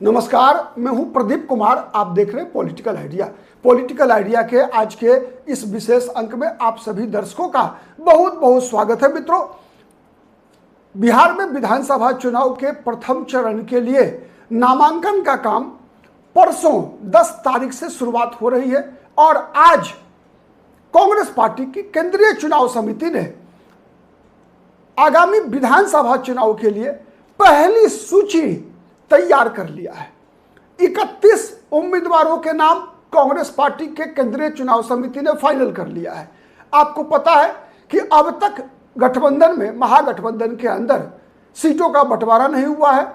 नमस्कार, मैं हूं प्रदीप कुमार। आप देख रहे हैं पॉलिटिकल आइडिया। पॉलिटिकल आइडिया के आज के इस विशेष अंक में आप सभी दर्शकों का बहुत बहुत स्वागत है। मित्रों, बिहार में विधानसभा चुनाव के प्रथम चरण के लिए नामांकन का काम परसों 10 तारीख से शुरुआत हो रही है और आज कांग्रेस पार्टी की केंद्रीय चुनाव समिति ने आगामी विधानसभा चुनाव के लिए पहली सूची तैयार कर लिया है। 31 उम्मीदवारों के नाम कांग्रेस पार्टी के केंद्रीय चुनाव समिति ने फाइनल कर लिया है। आपको पता है कि अब तक गठबंधन में, महागठबंधन के अंदर सीटों का बंटवारा नहीं हुआ है,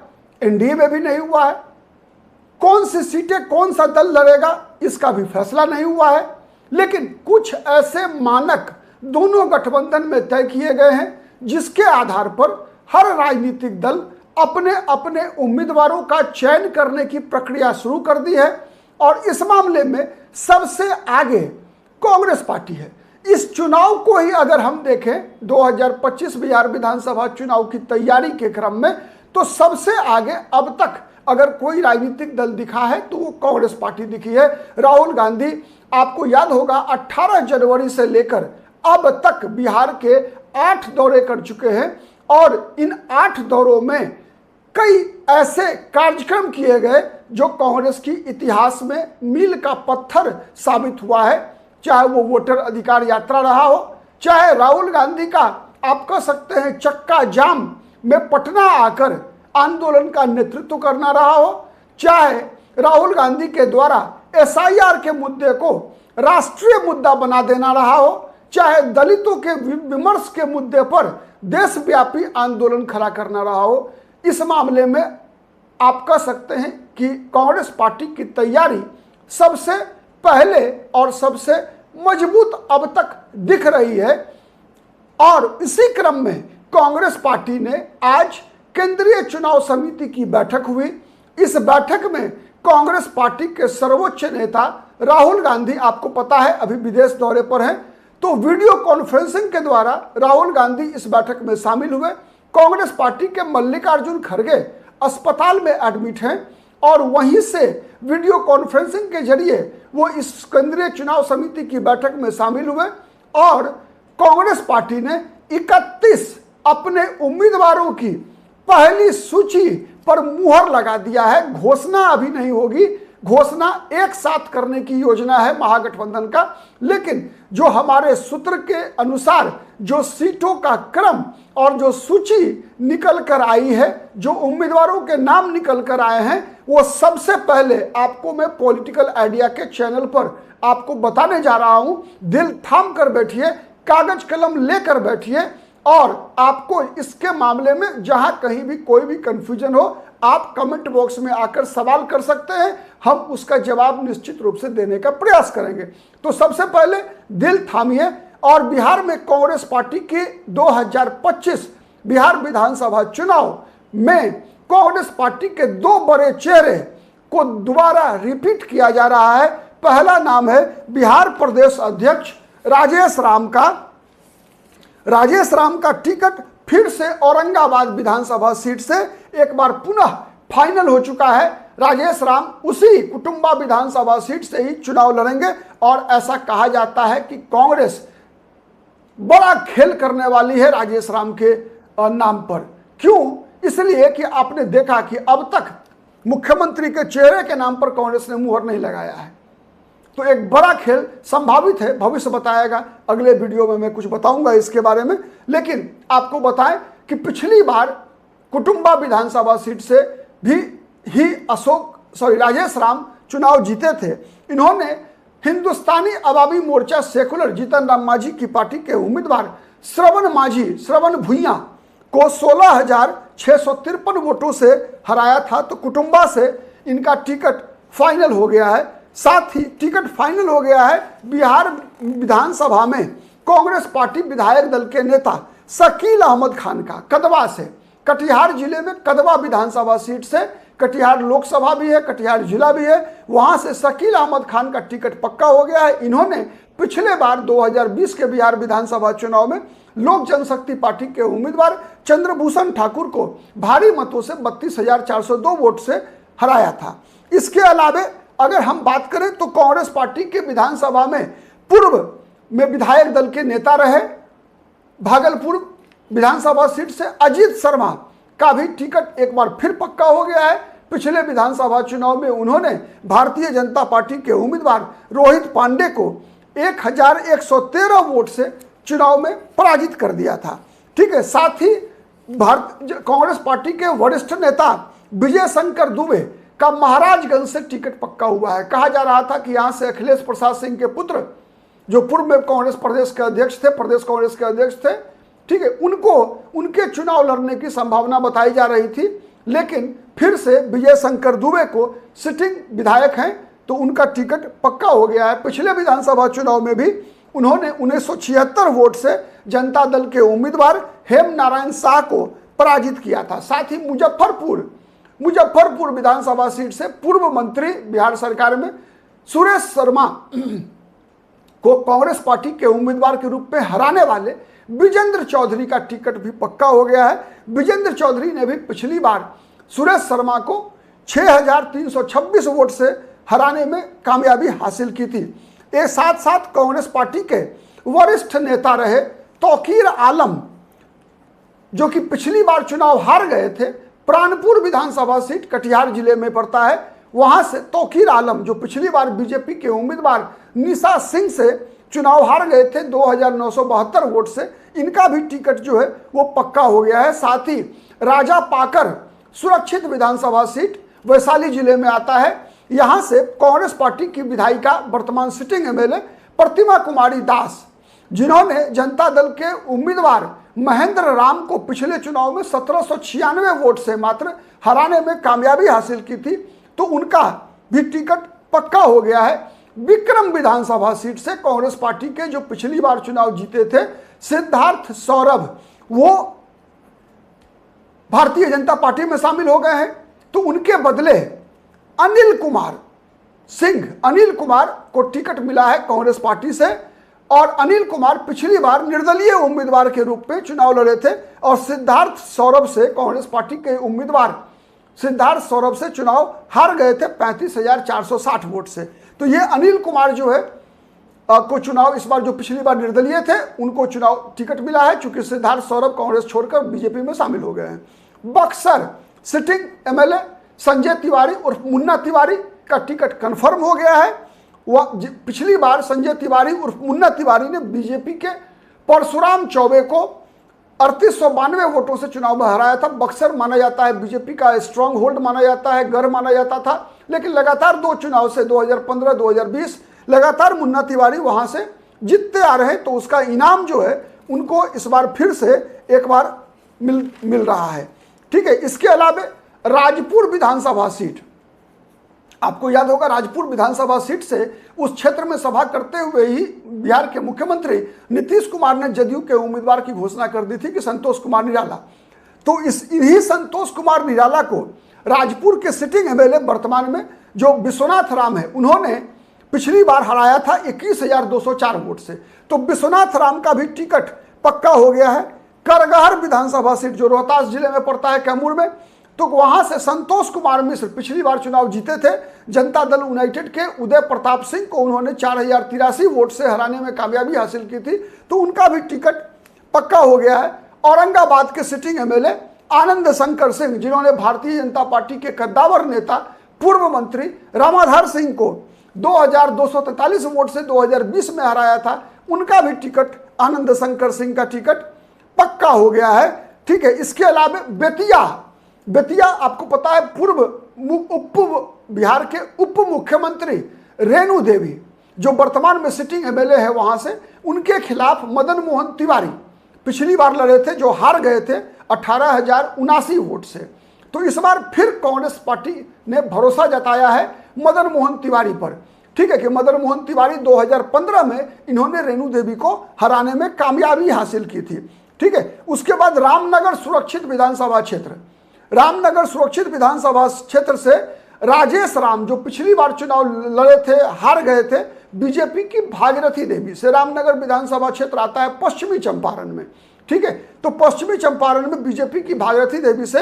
एनडीए में भी नहीं हुआ है। कौन सी सीटें कौन सा दल लड़ेगा इसका भी फैसला नहीं हुआ है, लेकिन कुछ ऐसे मानक दोनों गठबंधन में तय किए गए हैं जिसके आधार पर हर राजनीतिक दल अपने अपने उम्मीदवारों का चयन करने की प्रक्रिया शुरू कर दी है और इस मामले में सबसे आगे कांग्रेस पार्टी है। इस चुनाव को ही अगर हम देखें 2025 बिहार विधानसभा चुनाव की तैयारी के क्रम में, तो सबसे आगे अब तक अगर कोई राजनीतिक दल दिखा है तो वो कांग्रेस पार्टी दिखी है। राहुल गांधी, आपको याद होगा, 18 जनवरी से लेकर अब तक बिहार के 8 दौरे कर चुके हैं और इन 8 दौरों में कई ऐसे कार्यक्रम किए गए जो कांग्रेस की इतिहास में मील का पत्थर साबित हुआ है। चाहे वो वोटर अधिकार यात्रा रहा हो, चाहे राहुल गांधी का आप कह सकते हैं चक्का जाम में पटना आकर आंदोलन का नेतृत्व करना रहा हो, चाहे राहुल गांधी के द्वारा एसआईआर के मुद्दे को राष्ट्रीय मुद्दा बना देना रहा हो, चाहे दलितों के विमर्श के मुद्दे पर देशव्यापी आंदोलन खड़ा करना रहा हो। इस मामले में आप कह सकते हैं कि कांग्रेस पार्टी की तैयारी सबसे पहले और सबसे मजबूत अब तक दिख रही है और इसी क्रम में कांग्रेस पार्टी ने आज केंद्रीय चुनाव समिति की बैठक हुई। इस बैठक में कांग्रेस पार्टी के सर्वोच्च नेता राहुल गांधी, आपको पता है अभी विदेश दौरे पर हैं, तो वीडियो कॉन्फ्रेंसिंग के द्वारा राहुल गांधी इस बैठक में शामिल हुए। कांग्रेस पार्टी के मल्लिकार्जुन खड़गे अस्पताल में एडमिट हैं और वहीं से वीडियो कॉन्फ्रेंसिंग के जरिए वो इस केंद्रीय चुनाव समिति की बैठक में शामिल हुए और कांग्रेस पार्टी ने 31 अपने उम्मीदवारों की पहली सूची पर मुहर लगा दिया है। घोषणा अभी नहीं होगी, घोषणा एक साथ करने की योजना है महागठबंधन का, लेकिन जो हमारे सूत्र के अनुसार जो सीटों का क्रम और जो सूची निकल कर आई है, जो उम्मीदवारों के नाम निकल कर आए हैं, वो सबसे पहले आपको मैं पॉलिटिकल आइडिया के चैनल पर आपको बताने जा रहा हूं। दिल थाम कर बैठिए, कागज कलम लेकर बैठिए और आपको इसके मामले में जहां कहीं भी कोई भी कंफ्यूजन हो, आप कमेंट बॉक्स में आकर सवाल कर सकते हैं, हम उसका जवाब निश्चित रूप से देने का प्रयास करेंगे। तो सबसे पहले दिल थामिए और बिहार में कांग्रेस पार्टी के 2025 बिहार विधानसभा चुनाव में कांग्रेस पार्टी के 2 बड़े चेहरे को दोबारा रिपीट किया जा रहा है। पहला नाम है बिहार प्रदेश अध्यक्ष राजेश राम का। राजेश राम का टिकट फिर से औरंगाबाद विधानसभा सीट से एक बार पुनः फाइनल हो चुका है। राजेश राम उसी कुटुंबा विधानसभा सीट से ही चुनाव लड़ेंगे और ऐसा कहा जाता है कि कांग्रेस बड़ा खेल करने वाली है राजेश राम के नाम पर। क्यों? इसलिए कि आपने देखा कि अब तक मुख्यमंत्री के चेहरे के नाम पर कांग्रेस ने मुहर नहीं लगाया है, तो एक बड़ा खेल संभावित है। भविष्य बताएगा, अगले वीडियो में मैं कुछ बताऊंगा इसके बारे में। लेकिन आपको बताएं कि पिछली बार कुटुंबा विधानसभा सीट से भी राजेश राम चुनाव जीते थे। इन्होंने हिंदुस्तानी अवामी मोर्चा सेकुलर जीतन राम मांझी की पार्टी के उम्मीदवार श्रवण भुइयां को 16,653 वोटों से हराया था। तो कुटुंबा से इनका टिकट फाइनल हो गया है। साथ ही टिकट फाइनल हो गया है बिहार विधानसभा में कांग्रेस पार्टी विधायक दल के नेता शकील अहमद खान का कदवा से। कटिहार जिले में कदवा विधानसभा सीट से, कटिहार लोकसभा भी है, कटिहार जिला भी है, वहां से शकील अहमद खान का टिकट पक्का हो गया है। इन्होंने पिछले बार 2020 के बिहार विधानसभा चुनाव में लोक जनशक्ति पार्टी के उम्मीदवार चंद्रभूषण ठाकुर को भारी मतों से 32,402 वोट से हराया था। इसके अलावे अगर हम बात करें तो कांग्रेस पार्टी के विधानसभा में पूर्व में विधायक दल के नेता रहे, भागलपुर विधानसभा सीट से अजीत शर्मा का भी टिकट एक बार फिर पक्का हो गया है। पिछले विधानसभा चुनाव में उन्होंने भारतीय जनता पार्टी के उम्मीदवार रोहित पांडे को 1113 वोट से चुनाव में पराजित कर दिया था। ठीक है, साथ ही कांग्रेस पार्टी के वरिष्ठ नेता विजय शंकर दुबे का महाराजगंज से टिकट पक्का हुआ है। कहा जा रहा था कि यहां से अखिलेश प्रसाद सिंह के पुत्र, जो पूर्व में कांग्रेस प्रदेश के अध्यक्ष थे, प्रदेश कांग्रेस के अध्यक्ष थे, ठीक है, उनके चुनाव लड़ने की संभावना बताई जा रही थी। लेकिन फिर से विजय शंकर दुबे को सिटिंग विधायक हैं तो उनका टिकट पक्का हो गया है। पिछले विधानसभा चुनाव में भी उन्होंने 1976 वोट से जनता दल के उम्मीदवार हेम नारायण शाह को पराजित किया था। साथ ही मुजफ्फरपुर विधानसभा सीट से पूर्व मंत्री बिहार सरकार में सुरेश शर्मा को कांग्रेस पार्टी के उम्मीदवार के रूप में हराने वाले विजेंद्र चौधरी का टिकट भी पक्का हो गया है। विजेंद्र चौधरी ने भी पिछली बार सुरेश शर्मा को 6326 वोट से हराने में कामयाबी हासिल की थी। एक साथ साथ कांग्रेस पार्टी के वरिष्ठ नेता रहे तौकीर आलम, जो कि पिछली बार चुनाव हार गए थे, प्राणपुर विधानसभा सीट कटिहार जिले में पड़ता है, वहां से तौकीर आलम जो पिछली बार बीजेपी के उम्मीदवार निशा सिंह से चुनाव हार गए थे 2972 वोट से, इनका भी टिकट जो है वो पक्का हो गया है। साथ ही राजा पाकर सुरक्षित विधानसभा सीट वैशाली जिले में आता है, यहां से कांग्रेस पार्टी की विधायिका वर्तमान सिटिंग एमएलए प्रतिमा कुमारी दास, जिन्होंने जनता दल के उम्मीदवार महेंद्र राम को पिछले चुनाव में 1796 वोट से मात्र हराने में कामयाबी हासिल की थी, तो उनका भी टिकट पक्का हो गया है। विक्रम विधानसभा सीट से कांग्रेस पार्टी के जो पिछली बार चुनाव जीते थे सिद्धार्थ सौरभ, वो भारतीय जनता पार्टी में शामिल हो गए हैं, तो उनके बदले अनिल कुमार को टिकट मिला है कांग्रेस पार्टी से। और अनिल कुमार पिछली बार निर्दलीय उम्मीदवार के रूप में चुनाव लड़े थे और सिद्धार्थ सौरभ से कांग्रेस पार्टी के उम्मीदवार सिद्धार्थ सौरभ से चुनाव हार गए थे 35,460 वोट से। तो ये अनिल कुमार जो है को चुनाव इस बार, जो पिछली बार निर्दलीय थे, उनको चुनाव टिकट मिला है, चूंकि सिद्धार्थ सौरभ कांग्रेस छोड़कर बीजेपी में शामिल हो गए हैं। बक्सर सिटिंग एमएलए संजय तिवारी उर्फ मुन्ना तिवारी का टिकट कंफर्म हो गया है। वह पिछली बार संजय तिवारी उर्फ मुन्ना तिवारी ने बीजेपी के परशुराम चौबे को 3892 वोटों से चुनाव में हराया था। बक्सर माना जाता है बीजेपी का स्ट्रांग होल्ड माना जाता है, गढ़ माना जाता था, लेकिन लगातार 2 चुनाव से 2015-2020 लगातार मुन्ना तिवारी वहां से जीतते आ रहे हैं, तो उसका इनाम जो है उनको इस बार फिर से एक बार मिल रहा है। ठीक है, इसके अलावा राजपुर विधानसभा सीट, आपको याद होगा राजपुर विधानसभा सीट से उस क्षेत्र में सभा करते हुए ही बिहार के मुख्यमंत्री नीतीश कुमार ने जदयू के उम्मीदवार की घोषणा कर दी थी कि संतोष कुमार निराला। तो इन्हीं संतोष कुमार निराला को राजपुर के सिटिंग एमएलए वर्तमान में जो विश्वनाथ राम है, उन्होंने पिछली बार हराया था 21,204 वोट से। तो विश्वनाथ राम का भी टिकट पक्का हो गया है। करगहर विधानसभा सीट जो रोहतास जिले में पड़ता है, कैमूर में, तो वहां से संतोष कुमार मिश्र पिछली बार चुनाव जीते थे। जनता दल यूनाइटेड के उदय प्रताप सिंह को उन्होंने 4083 वोट से हराने में कामयाबी हासिल की थी, तो उनका भी टिकट पक्का हो गया है। औरंगाबाद के सिटिंग एमएलए आनंद शंकर सिंह, जिन्होंने भारतीय जनता पार्टी के कद्दावर नेता पूर्व मंत्री रामाधार सिंह को 2243 वोट से 2020 में हराया था, उनका भी टिकट, आनंद शंकर सिंह का टिकट पक्का हो गया है। ठीक है, इसके अलावा बेतिया आपको पता है पूर्व बिहार के उप मुख्यमंत्री रेणु देवी जो वर्तमान में सिटिंग एमएलए है वहां से, उनके खिलाफ मदन मोहन तिवारी पिछली बार लड़े थे, जो हार गए थे 18,079 वोट से। तो इस बार फिर कांग्रेस पार्टी ने भरोसा जताया है मदन मोहन तिवारी पर। ठीक है, कि मदन मोहन तिवारी 2015 में इन्होंने रेणु देवी को हराने में कामयाबी हासिल की थी। ठीक है, उसके बाद रामनगर सुरक्षित विधानसभा क्षेत्र से राजेश राम, जो पिछली बार चुनाव लड़े थे, हार गए थे बीजेपी की भागीरथी देवी से। रामनगर विधानसभा क्षेत्र आता है पश्चिमी चंपारण में। ठीक है, तो पश्चिमी चंपारण में बीजेपी की भागीरथी देवी से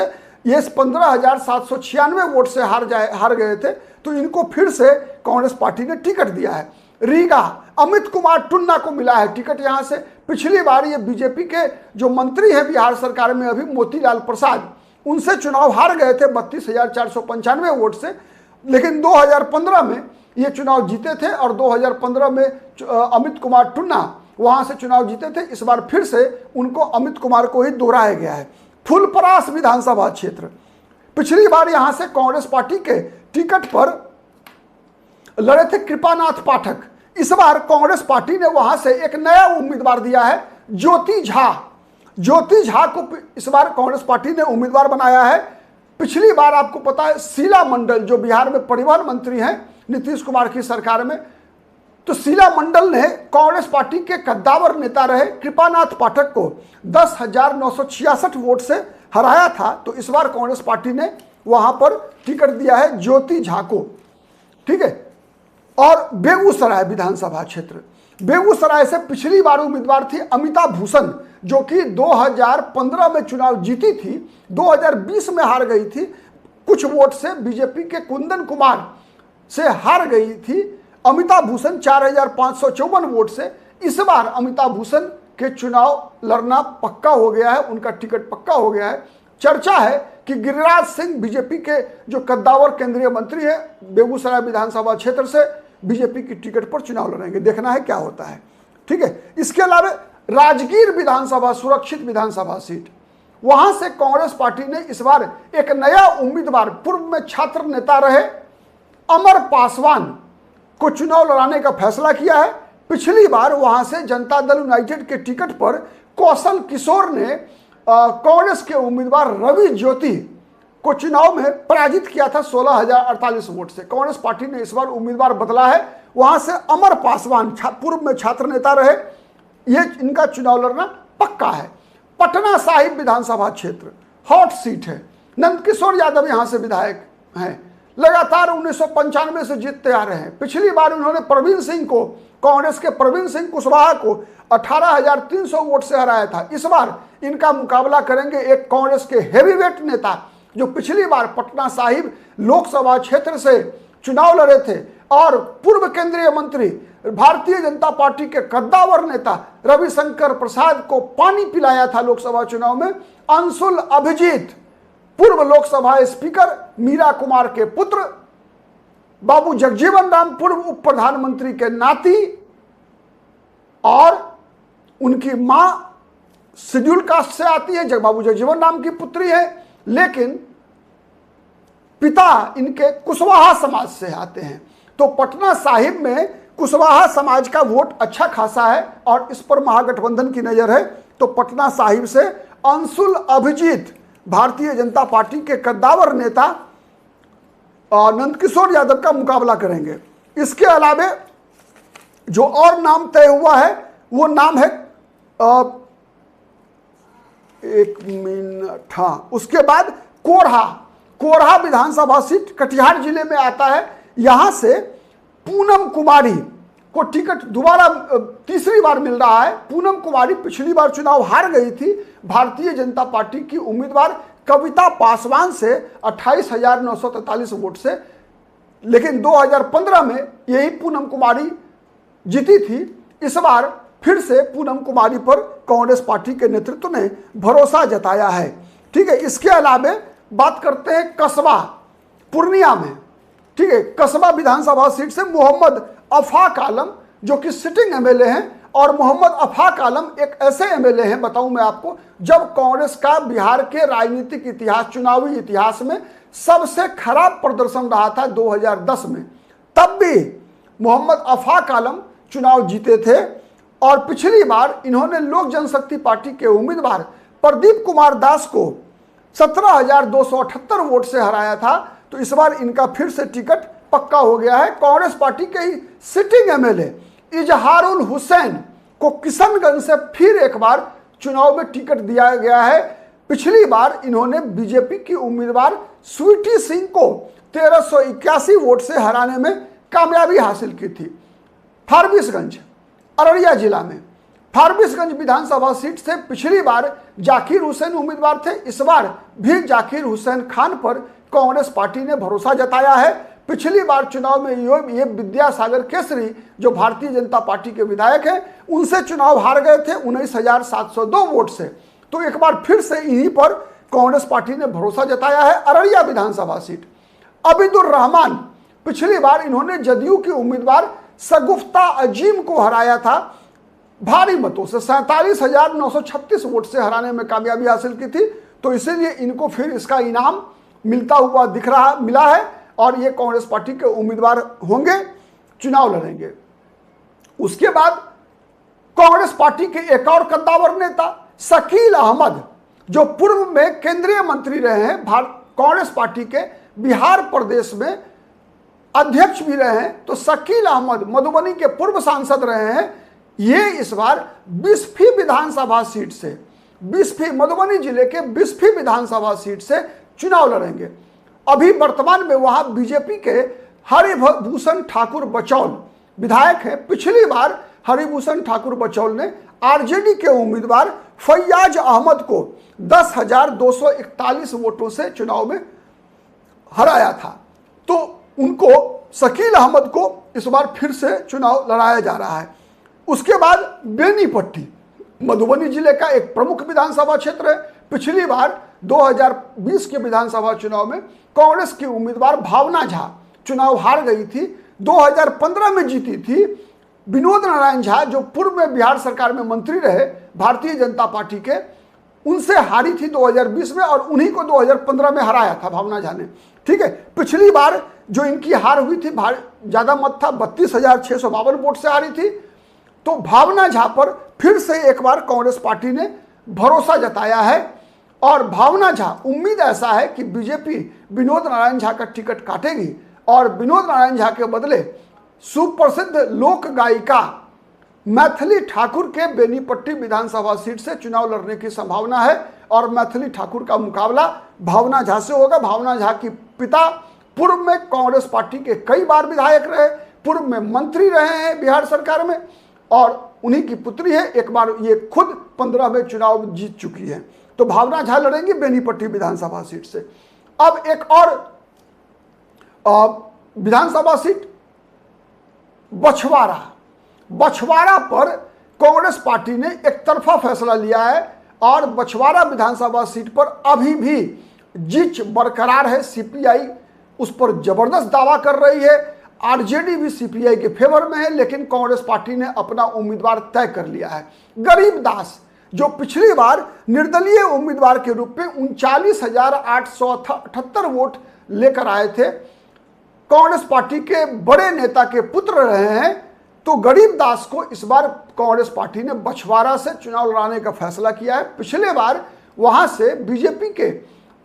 ये 15,796 वोट से हार गए थे, तो इनको फिर से कांग्रेस पार्टी ने टिकट दिया है। रीगा अमित कुमार टुन्ना को मिला है टिकट यहां से। पिछली बार ये बीजेपी के जो मंत्री हैं बिहार सरकार में अभी, मोतीलाल प्रसाद, उनसे चुनाव हार गए थे 32,495 वोट से, लेकिन 2015 में ये चुनाव जीते थे और 2015 में अमित कुमार टुन्ना वहां से चुनाव जीते थे। इस बार फिर से उनको अमित कुमार को ही दोहराया गया है। फुलपरास विधानसभा क्षेत्र, पिछली बार यहां से कांग्रेस पार्टी के टिकट पर लड़े थे कृपानाथ पाठक। इस बार कांग्रेस पार्टी ने वहां से एक नया उम्मीदवार दिया है, ज्योति झा। ज्योति झा को इस बार कांग्रेस पार्टी ने उम्मीदवार बनाया है। पिछली बार आपको पता है शीला मंडल जो बिहार में परिवहन मंत्री हैं नीतीश कुमार की सरकार में, तो शीला मंडल ने कांग्रेस पार्टी के कद्दावर नेता रहे कृपानाथ पाठक को 10,966 वोट से हराया था। तो इस बार कांग्रेस पार्टी ने वहां पर टिकट दिया है ज्योति झा को, ठीक है। और बेगूसराय विधानसभा क्षेत्र, बेगूसराय से पिछली बार उम्मीदवार थी अमिता भूषण, जो कि 2015 में चुनाव जीती थी, 2020 में हार गई थी, कुछ वोट से बीजेपी के कुंदन कुमार से हार गई थी अमिता भूषण 4,554 वोट से। इस बार अमिता भूषण के चुनाव लड़ना पक्का हो गया है, उनका टिकट पक्का हो गया है। चर्चा है कि गिरिराज सिंह बीजेपी के जो कद्दावर केंद्रीय मंत्री है बेगूसराय विधानसभा क्षेत्र से बीजेपी की टिकट पर चुनाव लड़ेंगे, देखना है क्या होता है, ठीक है। इसके अलावा राजगीर विधानसभा सुरक्षित विधानसभा सीट, वहां से कांग्रेस पार्टी ने इस बार एक नया उम्मीदवार, पूर्व में छात्र नेता रहे अमर पासवान को चुनाव लड़ाने का फैसला किया है। पिछली बार वहां से जनता दल यूनाइटेड के टिकट पर कौशल किशोर ने कांग्रेस के उम्मीदवार रवि ज्योति को चुनाव में पराजित किया था 16,048 वोट से। कांग्रेस पार्टी ने इस बार उम्मीदवार बदला है, वहां से अमर पासवान पूर्व में छात्र नेता रहे, ये इनका चुनाव लड़ना पक्का है। पटना साहिब विधानसभा क्षेत्र हॉट सीट है, नंदकिशोर यादव यहां से विधायक हैं, लगातार 1995 से जीतते आ रहे हैं। पिछली बार उन्होंने प्रवीण सिंह को, कांग्रेस के प्रवीण सिंह कुशवाहा को 18,300 वोट से हराया था। इस बार इनका मुकाबला करेंगे एक कांग्रेस के हेवीवेट नेता जो पिछली बार पटना साहिब लोकसभा क्षेत्र से चुनाव लड़े थे और पूर्व केंद्रीय मंत्री भारतीय जनता पार्टी के कद्दावर नेता रविशंकर प्रसाद को पानी पिलाया था लोकसभा चुनाव में, अंशुल अभिजीत, पूर्व लोकसभा स्पीकर मीरा कुमार के पुत्र, बाबू जगजीवन राम पूर्व उप प्रधानमंत्री के नाती, और उनकी मां शेड्यूल कास्ट से आती है, बाबू जगजीवन राम की पुत्री है, लेकिन पिता इनके कुशवाहा समाज से आते हैं। तो पटना साहिब में कुशवाहा समाज का वोट अच्छा खासा है और इस पर महागठबंधन की नजर है। तो पटना साहिब से अंशुल अभिजीत भारतीय जनता पार्टी के कद्दावर नेता नंदकिशोर यादव का मुकाबला करेंगे। इसके अलावे जो और नाम तय हुआ है वो नाम है एक मिनट, हाँ, उसके बाद कोढ़ा विधानसभा सीट कटिहार जिले में आता है। यहां से पूनम कुमारी को टिकट दोबारा तीसरी बार मिल रहा है। पूनम कुमारी पिछली बार चुनाव हार गई थी भारतीय जनता पार्टी की उम्मीदवार कविता पासवान से 28,943 वोट से, लेकिन 2015 में यही पूनम कुमारी जीती थी। इस बार फिर से पूनम कुमारी पर कांग्रेस पार्टी के नेतृत्व ने भरोसा जताया है, ठीक है। इसके अलावा बात करते हैं कस्बा पूर्णिया में, ठीक है। कस्बा विधानसभा सीट से मोहम्मद अफाक आलम जो कि सिटिंग एमएलए हैं, और मोहम्मद अफाक आलम एक ऐसे एमएलए हैं, बताऊं मैं आपको, जब कांग्रेस का बिहार के राजनीतिक इतिहास, चुनावी इतिहास में सबसे खराब प्रदर्शन रहा था 2010 में, तब भी मोहम्मद अफाक आलम चुनाव जीते थे। और पिछली बार इन्होंने लोक जनशक्ति पार्टी के उम्मीदवार प्रदीप कुमार दास को 17,278 वोट से हराया था। तो इस बार इनका फिर से टिकट पक्का हो गया है। कांग्रेस पार्टी के ही सिटिंग एमएलए इजहारुल हुसैन को किशनगंज से फिर एक बार चुनाव में टिकट दिया गया है। पिछली बार इन्होंने बीजेपी की उम्मीदवार स्वीटी सिंह को 1381 वोट से हराने में कामयाबी हासिल की थी। फारबिसगंज अररिया जिला में, फारबिसगंज विधानसभा सीट से पिछली बार जाकिर हुसैन उम्मीदवार थे, इस बार भी जाकिर हुसैन खान पर कांग्रेस पार्टी ने भरोसा जताया है। पिछली बार चुनाव में ये विद्यासागर केसरी जो भारतीय जनता पार्टी के विधायक हैं, उनसे चुनाव हार गए थे 19,702 वोट से। तो एक बार फिर से इन्हीं पर कांग्रेस पार्टी ने भरोसा जताया है। अररिया विधानसभा सीट, अबीदुर रहमान, पिछली बार इन्होंने जदयू के उम्मीदवार सगुफ्ता अजीम को हराया था भारी मतों से, 47,936 वोट से हराने में कामयाबी हासिल की थी। तो इसीलिए इनको फिर इसका इनाम मिलता हुआ मिला है और ये कांग्रेस पार्टी के उम्मीदवार होंगे, चुनाव लड़ेंगे। उसके बाद कांग्रेस पार्टी के एक और कद्दावर नेता शकील अहमद, जो पूर्व में केंद्रीय मंत्री रहे हैं, कांग्रेस पार्टी के बिहार प्रदेश में अध्यक्ष भी रहे हैं। तो शकील अहमद मधुबनी के पूर्व सांसद रहे हैं। ये इस बार बिस्फी विधानसभा सीट से, बिस्फी मधुबनी जिले के बिस्फी विधानसभा सीट से चुनाव लड़ेंगे। अभी वर्तमान में वहां बीजेपी के हरिभूषण ठाकुर बचौल विधायक हैं। पिछली बार हरिभूषण ठाकुर बचौल ने आरजेडी के उम्मीदवार फैयाज अहमद को 10,241 वोटों से चुनाव में हराया था। तो उनको, शकील अहमद को इस बार फिर से चुनाव लड़ाया जा रहा है। उसके बाद बेनीपट्टी, मधुबनी जिले का एक प्रमुख विधानसभा क्षेत्र है। पिछली बार 2020 के विधानसभा चुनाव में कांग्रेस की उम्मीदवार भावना झा चुनाव हार गई थी। 2015 में जीती थी। विनोद नारायण झा जो पूर्व में बिहार सरकार में मंत्री रहे भारतीय जनता पार्टी के, उनसे हारी थी 2020 में और उन्हीं को 2015 में हराया था भावना झा ने। ठीक है, पिछली बार जो इनकी हार हुई थी, ज्यादा मत था, 32,652 वोट से हारी थी। तो भावना झा पर फिर से एक बार कांग्रेस पार्टी ने भरोसा जताया है और भावना झा, उम्मीद ऐसा है कि बीजेपी विनोद नारायण झा का टिकट काटेगी और विनोद नारायण झा के बदले सुप्रसिद्ध लोक गायिका मैथिली ठाकुर के बेनीपट्टी विधानसभा सीट से चुनाव लड़ने की संभावना है और मैथिली ठाकुर का मुकाबला भावना झा से होगा। भावना झा की पिता पूर्व में कांग्रेस पार्टी के कई बार विधायक रहे, पूर्व में मंत्री रहे हैं बिहार सरकार में और उन्हीं की पुत्री है। एक बार ये खुद 15 में चुनाव जीत चुकी है। तो भावना झा लड़ेंगी बेनीपट्टी विधानसभा सीट से। अब एक और विधानसभा सीट बछवाड़ा, बछवाड़ा पर कांग्रेस पार्टी ने एक तरफा फैसला लिया है और बछवाड़ा विधानसभा सीट पर अभी भी जीत बरकरार है। सीपीआई उस पर जबरदस्त दावा कर रही है। आरजेडी भी सीपीआई के फेवर में है, लेकिन कांग्रेस पार्टी ने अपना उम्मीदवार तय कर लिया है। गरीब दास जो पिछली बार निर्दलीय उम्मीदवार के रूप में 39,878 वोट लेकर आए थे, कांग्रेस पार्टी के बड़े नेता के पुत्र रहे हैं। तो गरीब दास को इस बार कांग्रेस पार्टी ने बछवाड़ा से चुनाव लड़ाने का फैसला किया है। पिछले बार वहां से बीजेपी के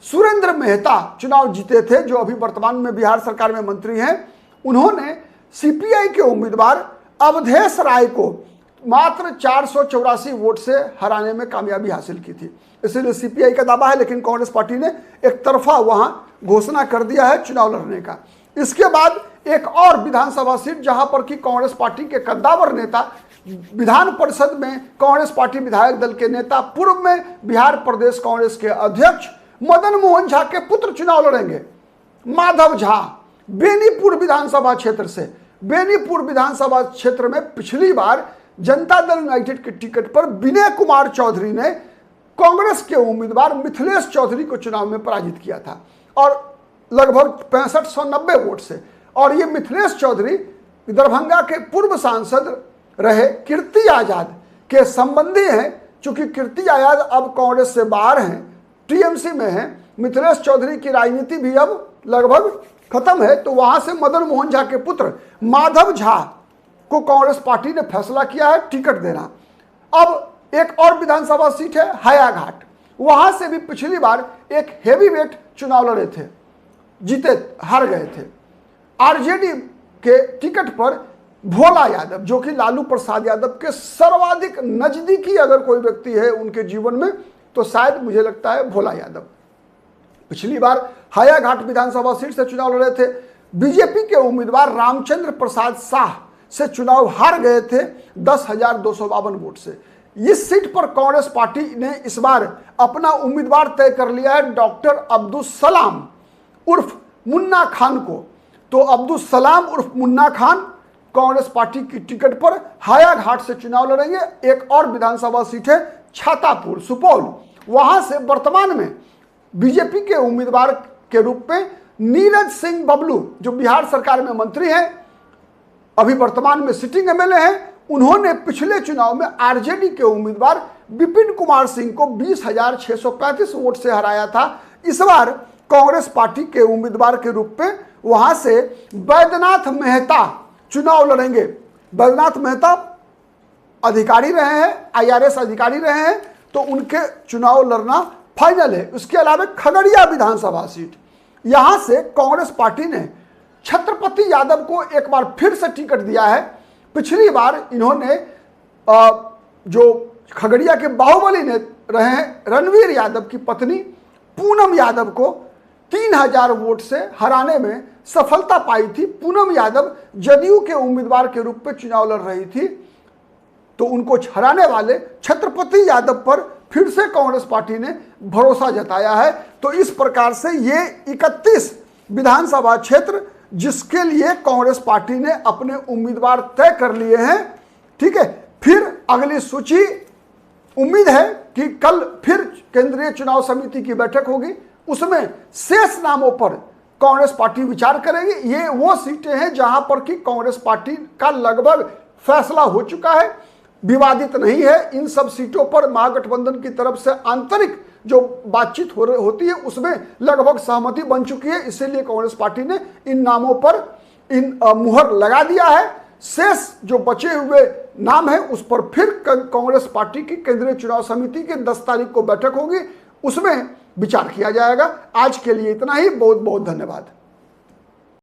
सुरेंद्र मेहता चुनाव जीते थे, जो अभी वर्तमान में बिहार सरकार में मंत्री हैं। उन्होंने सीपीआई के उम्मीदवार अवधेश राय को मात्र 484 वोट से हराने में कामयाबी हासिल की थी। इसलिए सीपीआई का दावा है, लेकिन कांग्रेस पार्टी ने एक तरफा वहां घोषणा कर दिया है चुनाव लड़ने का। इसके बाद एक और विधानसभा सीट जहां पर कि कांग्रेस पार्टी के कद्दावर नेता, विधान परिषद में कांग्रेस पार्टी विधायक दल के नेता, पूर्व में बिहार प्रदेश कांग्रेस के अध्यक्ष मदन मोहन झा के पुत्र चुनाव लड़ेंगे। माधव झा बेनीपुर विधानसभा क्षेत्र से, बेनीपुर विधानसभा क्षेत्र में पिछली बार जनता दल यूनाइटेड के टिकट पर विनय कुमार चौधरी ने कांग्रेस के उम्मीदवार मिथिलेश चौधरी को चुनाव में पराजित किया था और लगभग 6590 वोट से। और ये मिथिलेश चौधरी दरभंगा के पूर्व सांसद रहे कीर्ति आजाद के संबंधी हैं। चूंकि कीर्ति आजाद अब कांग्रेस से बाहर हैं, टीएमसी में हैं, मिथिलेश चौधरी की राजनीति भी अब लगभग खत्म है, तो वहां से मदन मोहन झा के पुत्र माधव झा को कांग्रेस पार्टी ने फैसला किया है टिकट देना। अब एक और विधानसभा सीट है हायाघाट, वहां से भी पिछली बार एक हेवीवेट चुनाव लड़े थे, जीते, हार गए थे। आरजेडी के टिकट पर भोला यादव, जो कि लालू प्रसाद यादव के सर्वाधिक नजदीकी अगर कोई व्यक्ति है उनके जीवन में, तो शायद मुझे लगता है भोला यादव, पिछली बार हायाघाट विधानसभा सीट से चुनाव लड़े थे। बीजेपी के उम्मीदवार रामचंद्र प्रसाद शाह से चुनाव हार गए थे 10,252 वोट से। इस सीट पर कांग्रेस पार्टी ने इस बार अपना उम्मीदवार तय कर लिया है डॉक्टर अब्दुल सलाम उर्फ मुन्ना खान को। तो अब्दुल सलाम उर्फ मुन्ना खान कांग्रेस पार्टी की टिकट पर हायाघाट से चुनाव लड़ेंगे। एक और विधानसभा सीट है छातापुर सुपौल, वहां से वर्तमान में बीजेपी के उम्मीदवार के रूप में नीरज सिंह बबलू जो बिहार सरकार में मंत्री हैं, अभी वर्तमान में सिटिंग एमएलए हैं, उन्होंने पिछले चुनाव में आरजेडी के उम्मीदवार विपिन कुमार सिंह को 20,635 वोट से हराया था। इस बार कांग्रेस पार्टी के उम्मीदवार के रूप में वहां से बैद्यनाथ मेहता चुनाव लड़ेंगे। बैद्यनाथ मेहता अधिकारी रहे हैं, आईआरएस अधिकारी रहे हैं, तो उनके चुनाव लड़ना फाइनल है। उसके अलावा खगड़िया विधानसभा सीट, यहां से कांग्रेस पार्टी ने छत्रपति यादव को एक बार फिर से टिकट दिया है। पिछली बार इन्होंने जो खगड़िया के बाहुबली ने रहे हैं रणवीर यादव की पत्नी पूनम यादव को 3,000 वोट से हराने में सफलता पाई थी। पूनम यादव जदयू के उम्मीदवार के रूप में चुनाव लड़ रही थी, तो उनको हराने वाले छत्रपति यादव पर फिर से कांग्रेस पार्टी ने भरोसा जताया है। तो इस प्रकार से ये 31 विधानसभा क्षेत्र जिसके लिए कांग्रेस पार्टी ने अपने उम्मीदवार तय कर लिए हैं। ठीक है, फिर अगली सूची उम्मीद है कि कल फिर केंद्रीय चुनाव समिति की बैठक होगी, उसमें शेष नामों पर कांग्रेस पार्टी विचार करेगी। ये वो सीटें हैं जहां पर कि कांग्रेस पार्टी का लगभग फैसला हो चुका है, विवादित नहीं है। इन सब सीटों पर महागठबंधन की तरफ से आंतरिक जो बातचीत होती है उसमें लगभग सहमति बन चुकी है, इसीलिए कांग्रेस पार्टी ने इन नामों पर मुहर लगा दिया है। शेष जो बचे हुए नाम है उस पर फिर कांग्रेस पार्टी की केंद्रीय चुनाव समिति की 10 तारीख को बैठक होगी, उसमें विचार किया जाएगा। आज के लिए इतना ही, बहुत बहुत धन्यवाद।